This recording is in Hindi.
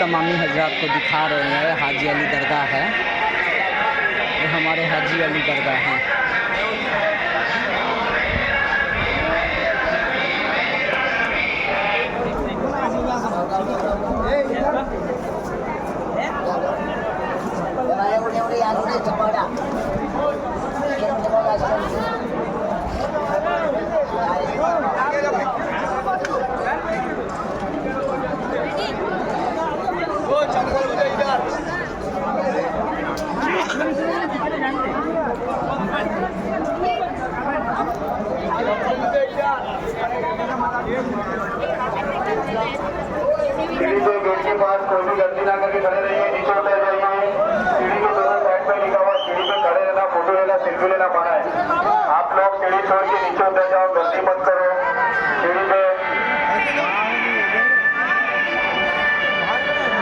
तमामी हजरात को दिखा रहे हैं। हाजी अली दरगाह है, ये हमारे हाजी अली दरगाह हैं। सीढ़ी के गेट के पास कोई भी गलती ना करके खड़े रहिए, नीचे उतर जाइए। सीढ़ी के दोनों साइड पे लिखा हुआ सीढ़ी पे खड़े रहना, फोटो लेना, सेल्फी लेना मना है। आप लोग सीढ़ी छोड़ के नीचे उतर जाओ, गलती मत करो।